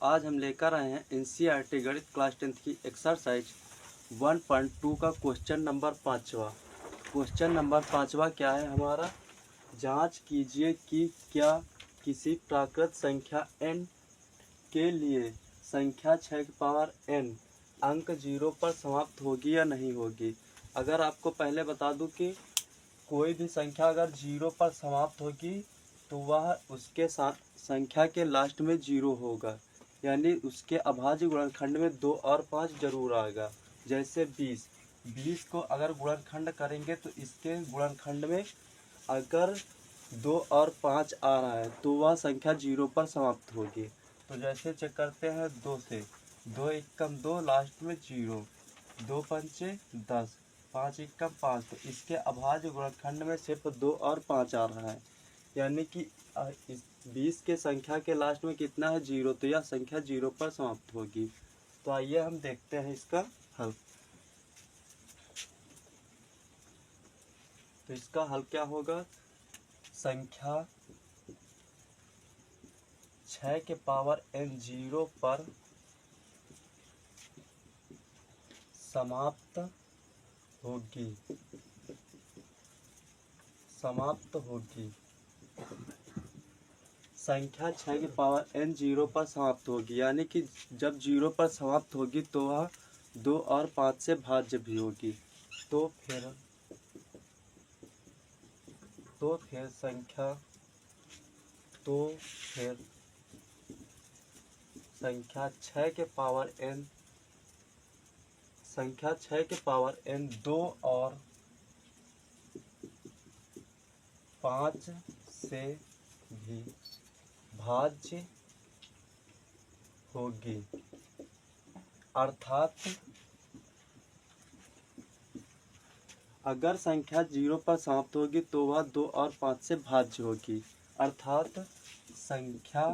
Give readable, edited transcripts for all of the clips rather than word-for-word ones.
आज हम लेकर आए हैं एनसीईआरटी गणित क्लास 10 की एक्सरसाइज 1.2 का क्वेश्चन नंबर 5वां। क्वेश्चन नंबर 5वां क्या है हमारा, जांच कीजिए कि क्या किसी प्राकृत संख्या n के लिए संख्या 6 की पावर n अंक 0 पर समाप्त होगी या नहीं होगी। अगर आपको पहले बता दूं कि कोई भी संख्या अगर 0 पर समाप्त होगी तो वह उसके साथ संख्या के लास्ट में 0 होगा, यानी उसके अभाज्य गुणनखंड में 2 और 5 जरूर आएगा। जैसे 20 को अगर गुणनखंड करेंगे तो इसके गुणनखंड में अगर 2 और 5 आ रहा है तो वह संख्या 0 पर समाप्त होगी। तो जैसे चेक करते हैं 2 से, 2 एकम 2 लास्ट में 0, 2 पंचे 10, 5 एकम 5, तो इसके अभाज्य गुणनखंड में सिर्फ 2 और 5 आ रहा है, यानी कि इस 20 के संख्या के लास्ट में कितना है 0, तो यह संख्या 0 पर समाप्त होगी। तो आइए हम देखते हैं इसका हल। तो इसका हल क्या होगा, संख्या 6 के पावर n 0 पर समाप्त होगी, संख्या 6 की पावर n 0 पर समाप्त होगी, यानी कि जब 0 पर समाप्त होगी तो वह 2 और 5 से भाज्य भी होगी। तो फिर संख्या 6 के पावर n 2 और 5 से भी भाज्य होगी, अर्थात अगर संख्या 0 पर समाप्त होगी तो वह 2 और 5 से भाज्य होगी, अर्थात संख्या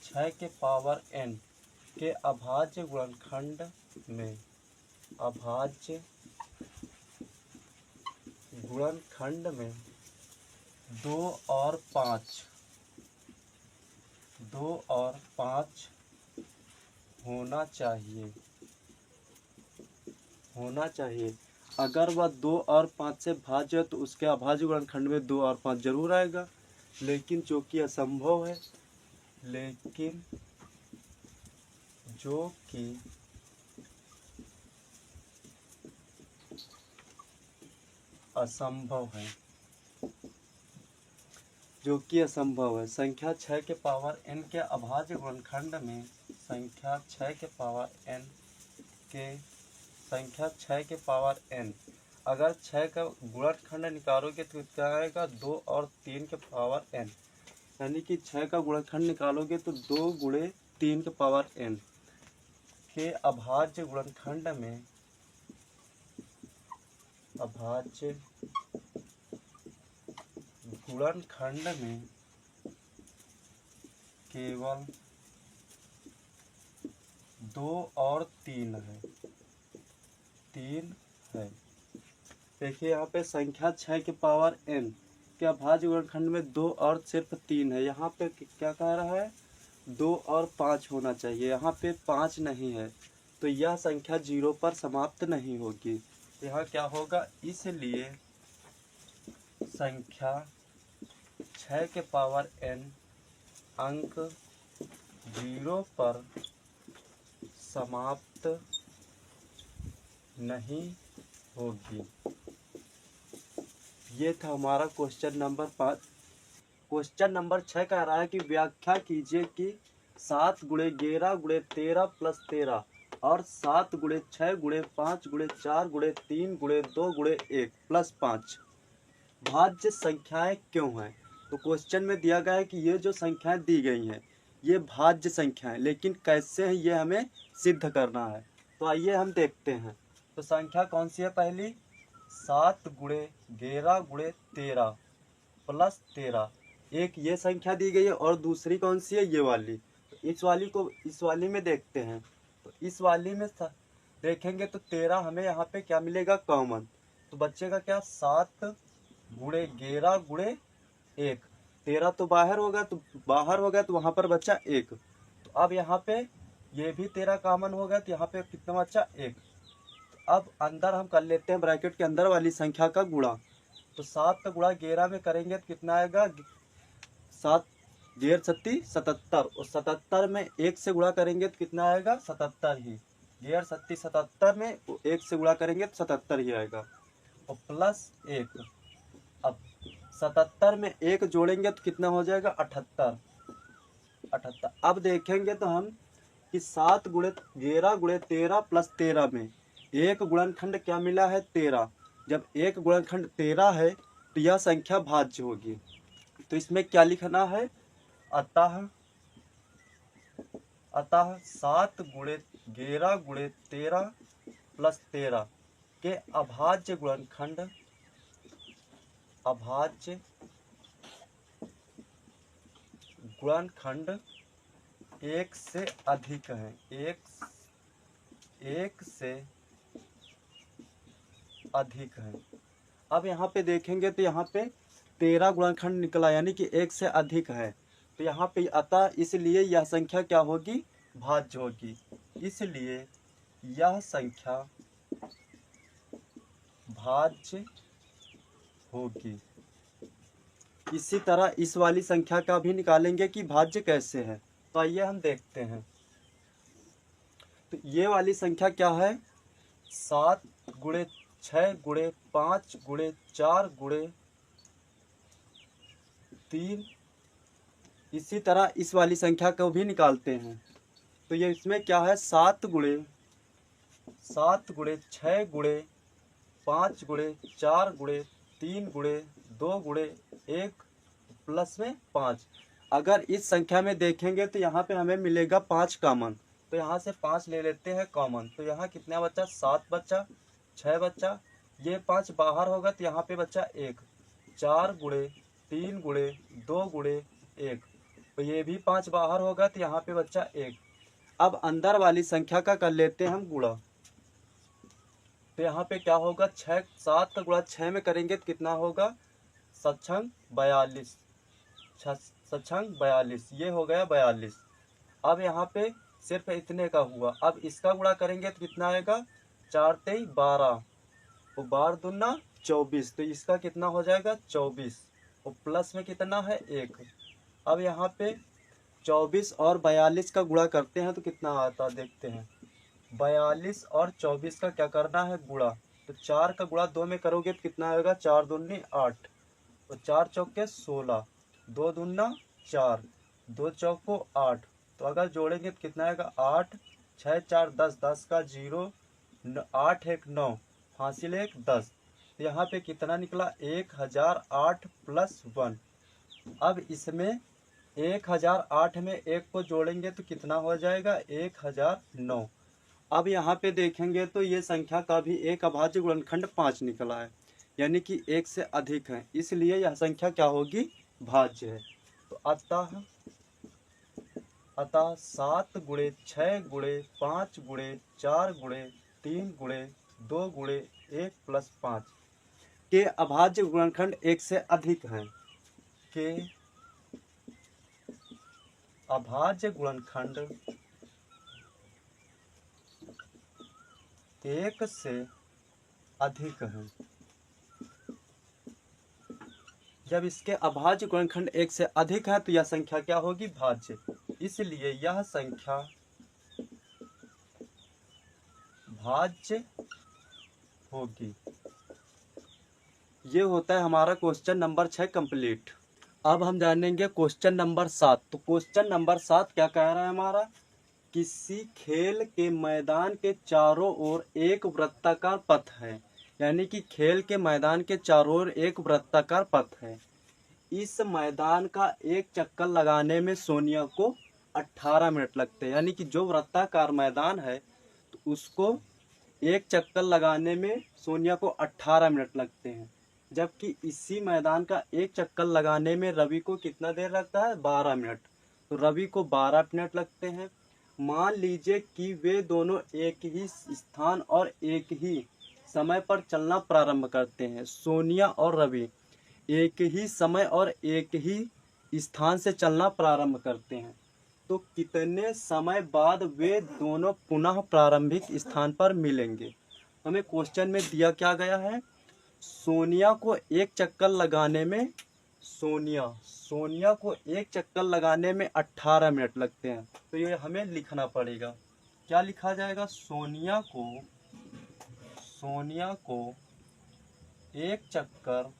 6 के पावर n के अभाज्य गुणनखंड में 2 और 5 होना चाहिए। अगर वह 2 और 5 से भाज्य है तो उसके अभाज्य गुणनखंड में 2 और 5 जरूर आएगा, लेकिन जो कि असंभव है, संख्या 6 के पावर n के अभाज्य गुणनखंड में संख्या 6 के पावर n अगर 6 का गुणनखंड निकालोगे तो क्या आएगा, 2 और 3 के पावर n, यानी कि 6 का गुणनखंड निकालोगे तो 2 गुणे 3 के पावर n के अभाज्य गुणनखंड में केवल 2 और 3 है। देखिए यहाँ पे संख्या 6 के पावर n के अभाज्य गुणनखंड में 2 और सिर्फ 3 है। यहाँ पे क्या कह रहा है, 2 और 5 होना चाहिए, यहाँ पे 5 नहीं है, तो यह संख्या 0 पर समाप्त नहीं होगी। यहाँ क्या होगा, इसलिए संख्या 6 के पावर n अंक 0 पर समाप्त नहीं होगी। ये था हमारा क्वेश्चन नंबर 5। क्वेश्चन नंबर 6 कह रहा है कि व्याख्या कीजिए कि 7 गुणे 11 गुणे 13 प्लस 13 और 7 गुणे 6 गुणे 5 गुणे 4 गुणे 3 गुणे 2 गुणे 1 प्लस 5 भाज्य संख्याएं क्यों हैं। तो क्वेश्चन में दिया गया है कि ये जो संख्याएं दी गई हैं ये भाज्य संख्याएं, लेकिन कैसे हैं ये हमें सिद्ध करना है। तो आइए हम देखते हैं। तो संख्या कौन सी है, पहली 7 गुणे 11 गुणे 13 प्लस 13, एक ये संख्या दी गई है, और दूसरी कौन सी है, ये वाली। तो इस वाली में देखते हैं। तो इस वाली में देखेंगे तो 13 हमें यहाँ पे क्या मिलेगा, कॉमन। तो बच्चे का क्या, 7 गुणे 11 गुणे 1, 13 तो बाहर होगा, तो वहाँ पर बचा 1। तो अब यहाँ पे ये भी 13 कॉमन होगा, तो यहाँ पे कितना बचा 1। तो अब अंदर हम कर लेते हैं ब्रैकेट के अंदर वाली संख्या का गुणा। तो 7 का गुणा 11 में करेंगे तो कितना आएगा, 7 11 सत्ती 77, और 77 में 1 से गुणा करेंगे तो कितना आएगा, 77 ही। 11 सत्ती 77 में 1 से गुणा करेंगे तो 77 ही आएगा, और प्लस 1। अब 77 में 1 जोड़ेंगे तो कितना हो जाएगा, 78। अब देखेंगे तो हम कि 7 गुणे 11 गुणे 13 प्लस 13 में एक गुणनखंड क्या मिला है, 13। जब एक गुणनखंड 13 है तो यह संख्या भाज्य होगी। तो इसमें क्या लिखना है, अतः 7 गुणे 11 गुणे 13 प्लस 13 के अभाज्य गुणनखंड 1 से अधिक है, 1 से अधिक है। अब यहाँ पे देखेंगे तो यहाँ पे 13 गुणनखंड निकला, यानी कि 1 से अधिक है। तो यहाँ पे अतः इसलिए यह संख्या क्या होगी, भाज्य होगी। इसलिए यह संख्या भाज्य होगी। इसी तरह इस वाली संख्या का भी निकालेंगे कि भाज्य कैसे है। तो आइए हम देखते हैं। तो ये वाली संख्या क्या है, 7 गुणे 6 गुणे 5 गुणे 4 गुणे 3। इसी तरह इस वाली संख्या को भी निकालते हैं। तो ये इसमें क्या है, 7 गुणे 6 गुणे 5 गुणे 4 गुणे 3 गुणे 2 गुणे 1 प्लस में 5। अगर इस संख्या में देखेंगे तो यहाँ पे हमें मिलेगा 5 कॉमन। तो यहाँ से 5 ले लेते हैं कॉमन। तो यहाँ कितना बचा, 7 बचा, 6 बचा, ये 5 बाहर होगा तो यहाँ पे बचा 1। 4 गुणे 3 गुणे 2 गुणे 1, तो ये भी 5 बाहर होगा तो यहाँ पे बचा 1। अब अंदर वाली संख्या का कर लेते हैं हम गुणा। तो यहाँ पे क्या होगा, 7 का गुणा 6 में करेंगे तो कितना होगा, 7 42, 42, ये हो गया 42। अब यहाँ पे सिर्फ इतने का हुआ। अब इसका गुणा करेंगे तो कितना आएगा, 4 तेई 12, और 12 दूना 24, तो इसका कितना हो जाएगा 24, और प्लस में कितना है 1। अब यहाँ पे 24 और 42 का गुणा करते हैं तो कितना आता देखते हैं। 42 और 24 का क्या करना है, गुणा। तो 4 का गुणा 2 में करोगे तो कितना आएगा, 4 दूनी 8, तो 4 चौके 16, 2 दूना 4, 2 चौको 8। तो अगर जोड़ेंगे तो कितना आएगा, 8 6 4 10, 10 का 0, 8 1 9, हासिल 1 10। तो यहाँ पे कितना निकला, 1008 प्लस 1। अब इसमें 1008 में 1 को जोड़ेंगे तो कितना हो जाएगा, 1009। अब यहाँ पे देखेंगे तो ये संख्या का भी एक अभाज्य गुणनखंड 5 निकला है, यानी कि 1 से अधिक है। इसलिए यह संख्या क्या होगी, भाज्य है। तो अतः 7 गुणे 6 गुणे 5 गुणे 4 गुणे 3 गुणे 2 गुणे 1 प्लस 5 के अभाज्य गुणनखंड 1 से अधिक हैं, के अभाज्य गुणनखंड 1 से अधिक है। जब इसके अभाज्य गुणनखंड 1 से अधिक है तो यह संख्या क्या होगी, भाज्य। इसलिए यह संख्या भाज्य होगी। ये होता है हमारा क्वेश्चन नंबर 6 कंप्लीट। अब हम जानेंगे क्वेश्चन नंबर 7। तो क्वेश्चन नंबर 7 क्या कह रहा है हमारा, किसी खेल के मैदान के चारों ओर एक वृत्ताकार पथ है, यानी कि खेल के मैदान के चारों ओर एक वृत्ताकार पथ है। इस मैदान का एक चक्कर लगाने में सोनिया को 18 मिनट लगते हैं, यानी कि जो वृत्ताकार मैदान है तो उसको एक चक्कर लगाने में सोनिया को 18 मिनट लगते हैं, जबकि इसी मैदान का एक चक्कर लगाने में रवि को कितना देर लगता है, 12 मिनट। तो रवि को 12 मिनट लगते हैं। मान लीजिए कि वे दोनों एक ही स्थान और एक ही समय पर चलना प्रारंभ करते हैं। सोनिया और रवि एक ही समय और एक ही स्थान से चलना प्रारंभ करते हैं तो कितने समय बाद वे दोनों पुनः प्रारंभिक स्थान पर मिलेंगे। हमें क्वेश्चन में दिया क्या गया है, सोनिया को एक चक्कर लगाने में सोनिया को एक चक्कर लगाने में 18 मिनट लगते हैं। तो ये हमें लिखना पड़ेगा। क्या लिखा जाएगा, सोनिया को एक चक्कर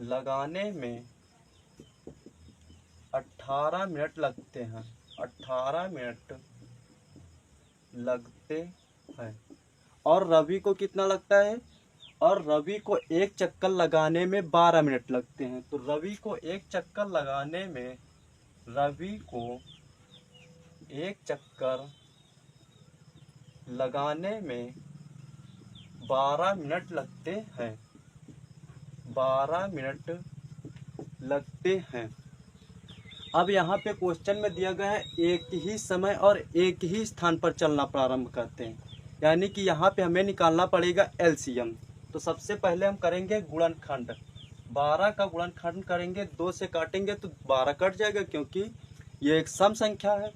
लगाने में 18 मिनट लगते हैं। 18 मिनट लगते हैं। और रवि को कितना लगता है, और रवि को एक चक्कर लगाने में 12 मिनट लगते हैं। तो रवि को एक चक्कर लगाने में 12 मिनट लगते हैं। 12 मिनट लगते हैं। अब यहाँ पे क्वेश्चन में दिया गया है एक ही समय और एक ही स्थान पर चलना प्रारंभ करते हैं, यानी कि यहाँ पे हमें निकालना पड़ेगा एलसीएम। तो सबसे पहले हम करेंगे गुणनखंड। 12 का गुणनखंड करेंगे, 2 से काटेंगे तो 12 कट जाएगा क्योंकि ये एक सम संख्या है।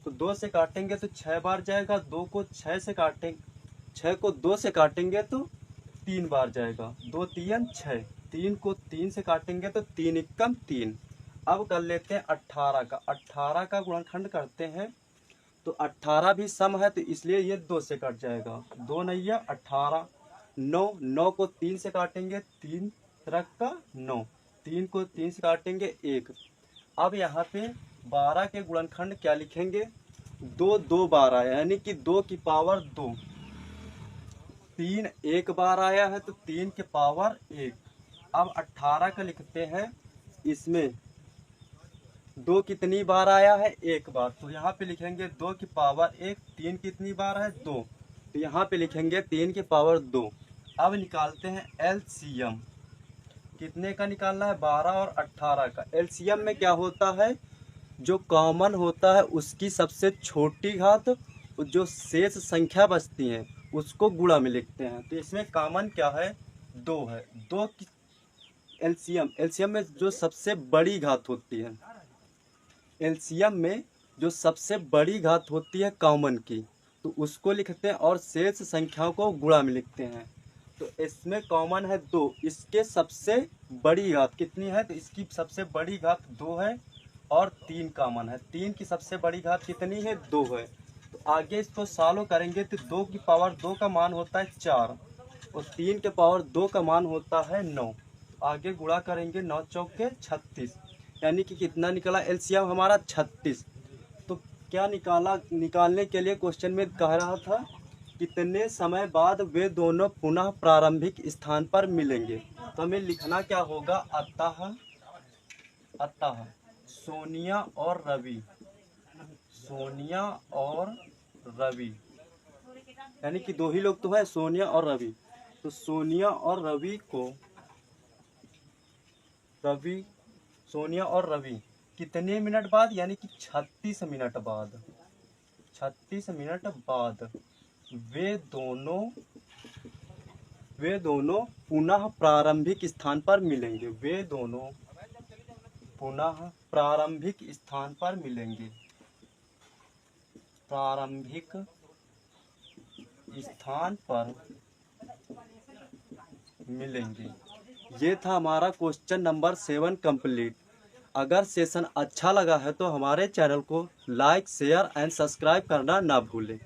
तो 2 से काटेंगे तो 6 बार जाएगा, 2 को 6 से काटेंगे, 6 को 2 से काटेंगे तो 3 बार जाएगा, 2 3 6। 3 को 3 से काटेंगे तो 3 एकम 3। अब कर लेते हैं 18 का। 18 का गुणनखंड करते हैं तो 18 भी सम है तो इसलिए ये 2 से कट जाएगा, 2 नहीं है 18। 9 को 3 से काटेंगे, 3 तरक का 9, 3 को 3 से काटेंगे 1। अब यहाँ पे 12 के गुणनखंड क्या लिखेंगे, 2 2 बार आया यानी कि 2 की पावर 2। 3 एक बार आया है तो 3 के पावर 1। अब 18 का लिखते हैं, इसमें 2 कितनी बार आया है, 1 बार। तो यहाँ पे लिखेंगे 2 की पावर 1। 3 कितनी बार है, 2। तो यहाँ पे लिखेंगे 3 की पावर 2। अब निकालते हैं एलसीएम। कितने का निकालना है, 12 और 18 का। एलसीएम में क्या होता है, जो कॉमन होता है उसकी सबसे छोटी घात, जो शेष संख्या बचती है उसको गुणा में लिखते हैं। तो इसमें कॉमन क्या है, 2 है। 2 की एलसीएम में जो सबसे बड़ी घात होती है, एलसीएम में जो सबसे बड़ी घात होती है कॉमन की, तो उसको लिखते हैं और शेष संख्याओं को गुणा में लिखते हैं। तो इसमें कॉमन है 2, इसके सबसे बड़ी घात कितनी है, तो इसकी सबसे बड़ी घात 2 है और 3 कॉमन है। 3 की सबसे बड़ी घात कितनी है, 2 है। तो आगे इसको सॉल्व करेंगे तो 2 की पावर 2 का मान होता है 4 और 3 के पावर 2 का मान होता है 9। आगे गुणा करेंगे, 9 चौके 36, यानी कि कितना निकला एलसीएम हमारा 36। तो क्या निकालने के लिए क्वेश्चन में कह रहा था कितने समय बाद वे दोनों पुनः प्रारंभिक स्थान पर मिलेंगे। तो हमें लिखना क्या होगा, अतः सोनिया और रवि, यानी कि 2 ही लोग तो है, सोनिया और रवि। तो सोनिया और रवि कितने मिनट बाद, यानी कि 36 मिनट बाद, 36 मिनट बाद वे दोनों पुनः प्रारंभिक स्थान पर मिलेंगे। वे दोनों पुनः प्रारंभिक स्थान पर मिलेंगे। प्रारंभिक स्थान पर मिलेंगे। ये था हमारा क्वेश्चन नंबर 7 कंप्लीट। अगर सेशन अच्छा लगा है तो हमारे चैनल को लाइक, शेयर एंड सब्सक्राइब करना ना भूलें।